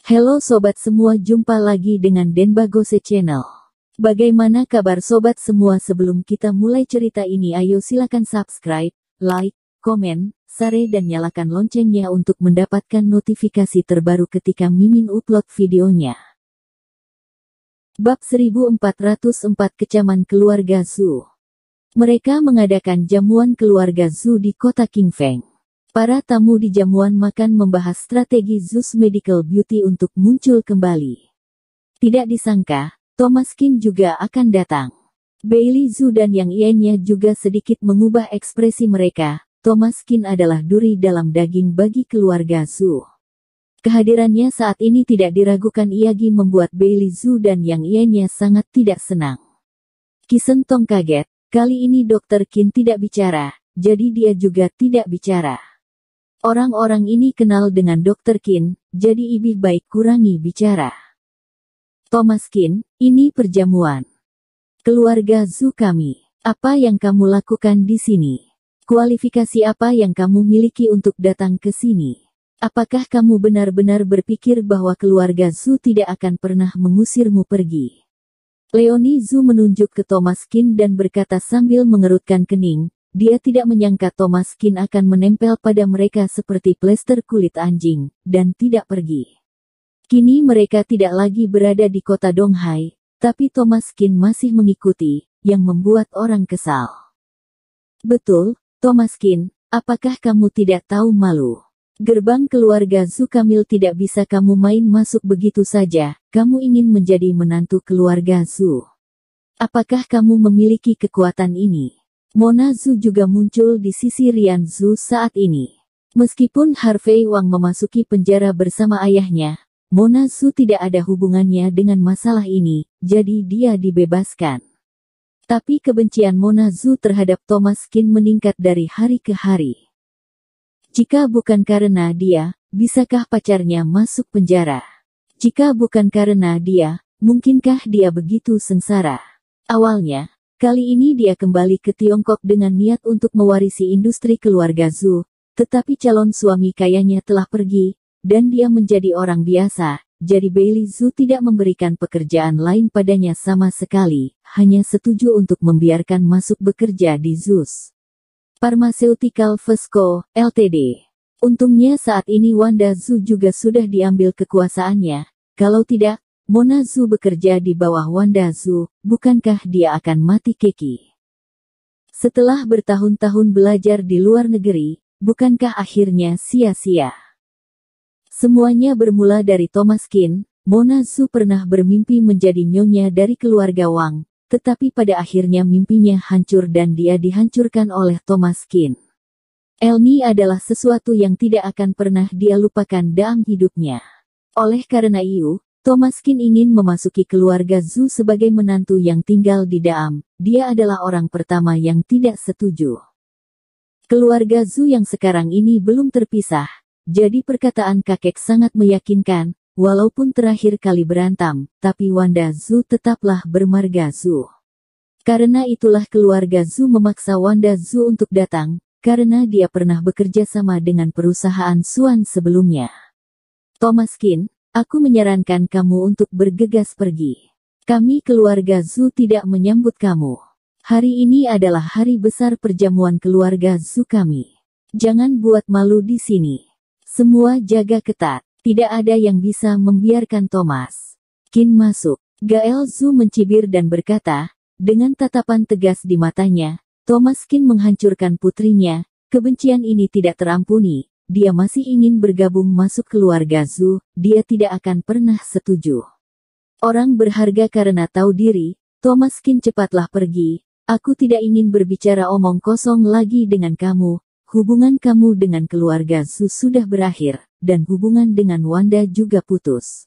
Halo sobat semua, jumpa lagi dengan Denbagose Channel. Bagaimana kabar sobat semua? Sebelum kita mulai cerita ini, ayo silakan subscribe, like, komen, share dan nyalakan loncengnya untuk mendapatkan notifikasi terbaru ketika Mimin upload videonya. Bab 1404 Kecaman Keluarga Zhu. Mereka mengadakan jamuan keluarga Zhu di kota Qingfeng. Para tamu di jamuan makan membahas strategi Zhu's Medical Beauty untuk muncul kembali. Tidak disangka, Thomas Qin juga akan datang. Bailey Zhu dan Yang Ianya juga sedikit mengubah ekspresi mereka. Thomas Qin adalah duri dalam daging bagi keluarga Zhu. Kehadirannya saat ini tidak diragukan lagi membuat Bailey Zhu dan Yang Ianya sangat tidak senang. Qi Tong kaget, kali ini Dr. Qin tidak bicara, jadi dia juga tidak bicara. Orang-orang ini kenal dengan Dr. Qin, jadi lebih baik kurangi bicara. Thomas Qin, ini perjamuan keluarga Zhu kami. Apa yang kamu lakukan di sini? Kualifikasi apa yang kamu miliki untuk datang ke sini? Apakah kamu benar-benar berpikir bahwa keluarga Zhu tidak akan pernah mengusirmu pergi? Leonie Zhu menunjuk ke Thomas Qin dan berkata sambil mengerutkan kening. Dia tidak menyangka Thomas Qin akan menempel pada mereka seperti plester kulit anjing, dan tidak pergi. Kini mereka tidak lagi berada di kota Donghai, tapi Thomas Qin masih mengikuti, yang membuat orang kesal. Betul, Thomas Qin, apakah kamu tidak tahu malu? Gerbang keluarga Zhu Kamil tidak bisa kamu main masuk begitu saja, kamu ingin menjadi menantu keluarga Zhu. Apakah kamu memiliki kekuatan ini? Mona Zhu juga muncul di sisi Rian Zhu saat ini. Meskipun Harvey Wang memasuki penjara bersama ayahnya, Mona Zhu tidak ada hubungannya dengan masalah ini, jadi dia dibebaskan. Tapi kebencian Mona Zhu terhadap Thomas Qin meningkat dari hari ke hari. Jika bukan karena dia, bisakah pacarnya masuk penjara? Jika bukan karena dia, mungkinkah dia begitu sengsara? Awalnya, kali ini dia kembali ke Tiongkok dengan niat untuk mewarisi industri keluarga Zhu, tetapi calon suami kayanya telah pergi, dan dia menjadi orang biasa, jadi Bailey Zhu tidak memberikan pekerjaan lain padanya sama sekali, hanya setuju untuk membiarkan masuk bekerja di Zhu's Pharmaceutical Vesco, Ltd. Untungnya saat ini Wanda Zhu juga sudah diambil kekuasaannya, kalau tidak, Mona Zhu bekerja di bawah Wanda Zhu, bukankah dia akan mati keki? Setelah bertahun-tahun belajar di luar negeri, bukankah akhirnya sia-sia? Semuanya bermula dari Thomas Qin. Mona Zhu pernah bermimpi menjadi nyonya dari keluarga Wang, tetapi pada akhirnya mimpinya hancur dan dia dihancurkan oleh Thomas Qin. Elni adalah sesuatu yang tidak akan pernah dia lupakan dalam hidupnya. Oleh karena itu, Thomas Qin ingin memasuki keluarga Zhu sebagai menantu yang tinggal di Daam. Dia adalah orang pertama yang tidak setuju. Keluarga Zhu yang sekarang ini belum terpisah, jadi perkataan kakek sangat meyakinkan, walaupun terakhir kali berantem, tapi Wanda Zhu tetaplah bermarga Zhu. Karena itulah keluarga Zhu memaksa Wanda Zhu untuk datang, karena dia pernah bekerja sama dengan perusahaan Suan sebelumnya. Thomas Qin, aku menyarankan kamu untuk bergegas pergi. Kami keluarga Zhu tidak menyambut kamu. Hari ini adalah hari besar perjamuan keluarga Zhu kami. Jangan buat malu di sini. Semua jaga ketat. Tidak ada yang bisa membiarkan Thomas Qin masuk. Gael Zhu mencibir dan berkata, dengan tatapan tegas di matanya, Thomas Qin menghancurkan putrinya. Kebencian ini tidak terampuni. Dia masih ingin bergabung masuk keluarga Zhu, dia tidak akan pernah setuju. Orang berharga karena tahu diri, Thomas Qin cepatlah pergi, aku tidak ingin berbicara omong kosong lagi dengan kamu, hubungan kamu dengan keluarga Zhu sudah berakhir, dan hubungan dengan Wanda juga putus.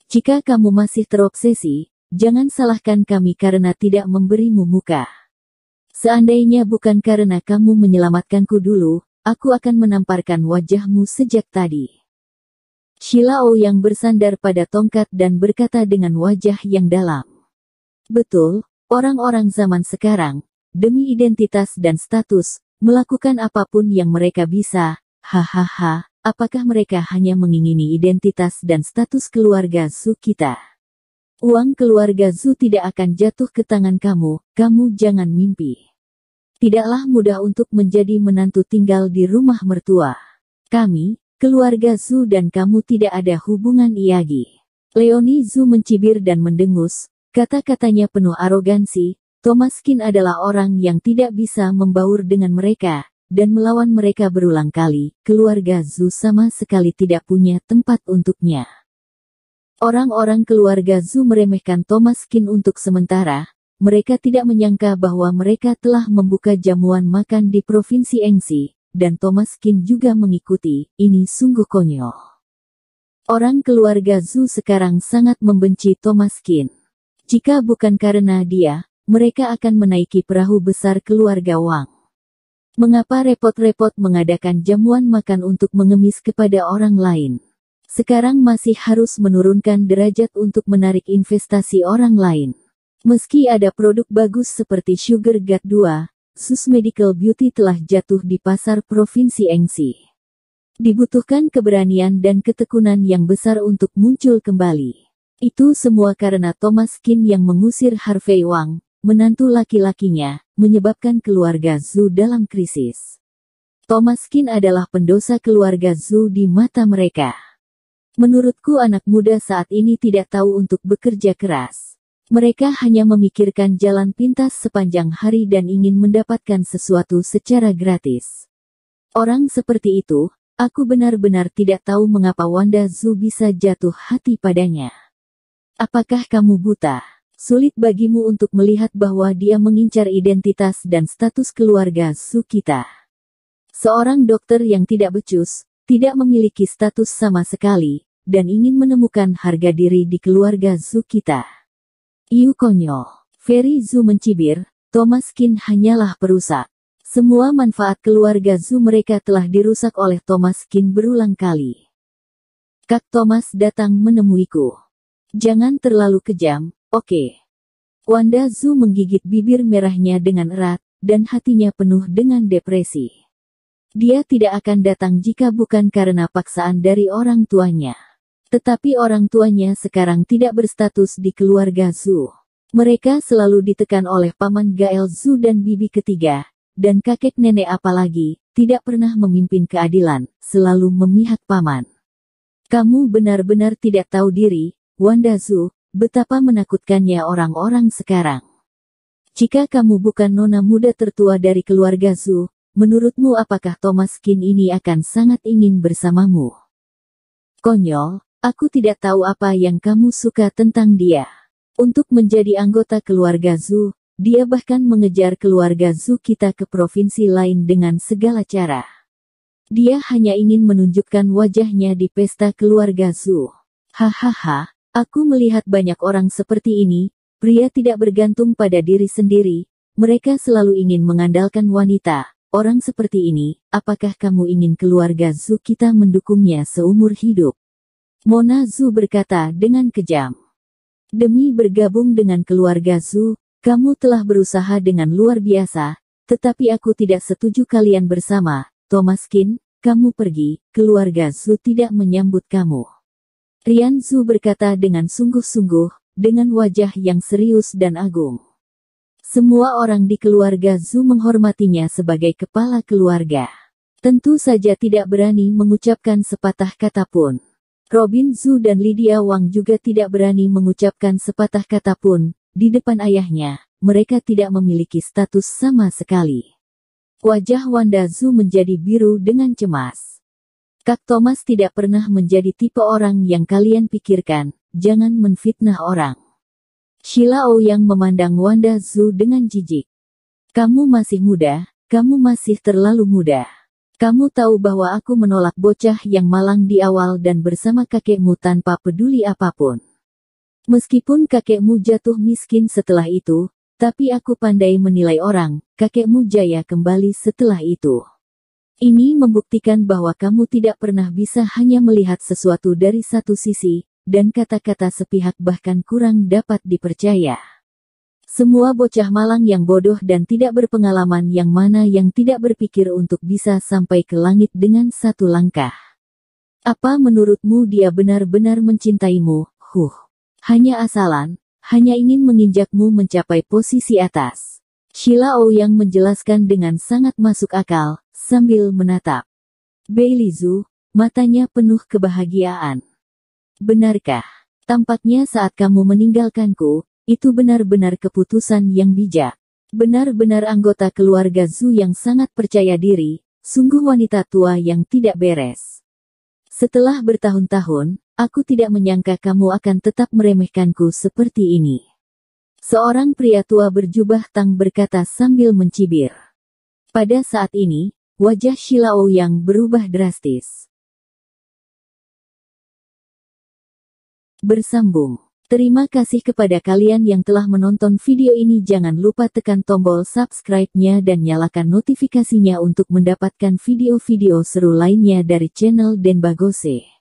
Jika kamu masih terobsesi, jangan salahkan kami karena tidak memberimu muka. Seandainya bukan karena kamu menyelamatkanku dulu, aku akan menamparkan wajahmu sejak tadi. Shilao yang bersandar pada tongkat dan berkata dengan wajah yang dalam. Betul, orang-orang zaman sekarang, demi identitas dan status, melakukan apapun yang mereka bisa, hahaha, apakah mereka hanya mengingini identitas dan status keluarga Zhu kita? Uang keluarga Zhu tidak akan jatuh ke tangan kamu, kamu jangan mimpi. Tidaklah mudah untuk menjadi menantu tinggal di rumah mertua. Kami, keluarga Zhu dan kamu tidak ada hubungan iagi. Leonie Zhu mencibir dan mendengus, kata-katanya penuh arogansi. Thomas Qin adalah orang yang tidak bisa membaur dengan mereka, dan melawan mereka berulang kali. Keluarga Zhu sama sekali tidak punya tempat untuknya. Orang-orang keluarga Zhu meremehkan Thomas Qin untuk sementara. Mereka tidak menyangka bahwa mereka telah membuka jamuan makan di Provinsi Engxi, dan Thomas Qin juga mengikuti. Ini sungguh konyol. Orang keluarga Zhu sekarang sangat membenci Thomas Qin. Jika bukan karena dia, mereka akan menaiki perahu besar keluarga Wang. Mengapa repot-repot mengadakan jamuan makan untuk mengemis kepada orang lain? Sekarang masih harus menurunkan derajat untuk menarik investasi orang lain. Meski ada produk bagus seperti Sugar God 2, Sus Medical Beauty telah jatuh di pasar Provinsi Engxi. Dibutuhkan keberanian dan ketekunan yang besar untuk muncul kembali. Itu semua karena Thomas Qin yang mengusir Harvey Wang, menantu laki-lakinya, menyebabkan keluarga Zhu dalam krisis. Thomas Qin adalah pendosa keluarga Zhu di mata mereka. Menurutku anak muda saat ini tidak tahu untuk bekerja keras. Mereka hanya memikirkan jalan pintas sepanjang hari dan ingin mendapatkan sesuatu secara gratis. Orang seperti itu, aku benar-benar tidak tahu mengapa Wanda Zhu bisa jatuh hati padanya. Apakah kamu buta? Sulit bagimu untuk melihat bahwa dia mengincar identitas dan status keluarga Zhu kita. Seorang dokter yang tidak becus, tidak memiliki status sama sekali, dan ingin menemukan harga diri di keluarga Zhu kita. Iu konyol. Ferry Zhu mencibir, Thomas Qin hanyalah perusak. Semua manfaat keluarga Zhu mereka telah dirusak oleh Thomas Qin berulang kali. Kak Thomas datang menemuiku. Jangan terlalu kejam, oke. Wanda Zhu menggigit bibir merahnya dengan erat, dan hatinya penuh dengan depresi. Dia tidak akan datang jika bukan karena paksaan dari orang tuanya. Tetapi orang tuanya sekarang tidak berstatus di keluarga Zhu. Mereka selalu ditekan oleh paman Gael Zhu dan bibi ketiga, dan kakek nenek apalagi, tidak pernah memimpin keadilan, selalu memihak paman. Kamu benar-benar tidak tahu diri, Wanda Zhu, betapa menakutkannya orang-orang sekarang. Jika kamu bukan nona muda tertua dari keluarga Zhu, menurutmu apakah Thomas Qin ini akan sangat ingin bersamamu? Konyol. Aku tidak tahu apa yang kamu suka tentang dia. Untuk menjadi anggota keluarga Zhu, dia bahkan mengejar keluarga Zhu kita ke provinsi lain dengan segala cara. Dia hanya ingin menunjukkan wajahnya di pesta keluarga Zhu. Hahaha, aku melihat banyak orang seperti ini, pria tidak bergantung pada diri sendiri, mereka selalu ingin mengandalkan wanita. Orang seperti ini, apakah kamu ingin keluarga Zhu kita mendukungnya seumur hidup? Mona Zhu berkata dengan kejam. Demi bergabung dengan keluarga Zhu, kamu telah berusaha dengan luar biasa, tetapi aku tidak setuju kalian bersama. Thomas Qin, kamu pergi, keluarga Zhu tidak menyambut kamu. Rian Zhu berkata dengan sungguh-sungguh, dengan wajah yang serius dan agung. Semua orang di keluarga Zhu menghormatinya sebagai kepala keluarga. Tentu saja tidak berani mengucapkan sepatah kata pun. Robin Zhu dan Lydia Wang juga tidak berani mengucapkan sepatah kata pun, di depan ayahnya, mereka tidak memiliki status sama sekali. Wajah Wanda Zhu menjadi biru dengan cemas. Kak Thomas tidak pernah menjadi tipe orang yang kalian pikirkan, jangan menfitnah orang. Sheila Ouyang memandang Wanda Zhu dengan jijik. Kamu masih muda, kamu masih terlalu muda. Kamu tahu bahwa aku menolak bocah yang malang di awal dan bersama kakekmu tanpa peduli apapun. Meskipun kakekmu jatuh miskin setelah itu, tapi aku pandai menilai orang, kakekmu jaya kembali setelah itu. Ini membuktikan bahwa kamu tidak pernah bisa hanya melihat sesuatu dari satu sisi, dan kata-kata sepihak bahkan kurang dapat dipercaya. Semua bocah malang yang bodoh dan tidak berpengalaman yang mana yang tidak berpikir untuk bisa sampai ke langit dengan satu langkah. Apa menurutmu dia benar-benar mencintaimu? Hanya asalan, hanya ingin menginjakmu mencapai posisi atas. Sheila Ouyang menjelaskan dengan sangat masuk akal, sambil menatap Bailey Zhu, matanya penuh kebahagiaan. Benarkah? Tampaknya saat kamu meninggalkanku, itu benar-benar keputusan yang bijak. Benar-benar anggota keluarga Zhu yang sangat percaya diri, sungguh wanita tua yang tidak beres. Setelah bertahun-tahun, aku tidak menyangka kamu akan tetap meremehkanku seperti ini. Seorang pria tua berjubah tang berkata sambil mencibir. Pada saat ini, wajah Sheila Ouyang berubah drastis. Bersambung. Terima kasih kepada kalian yang telah menonton video ini. Jangan lupa tekan tombol subscribe-nya dan nyalakan notifikasinya untuk mendapatkan video-video seru lainnya dari channel Denbagose.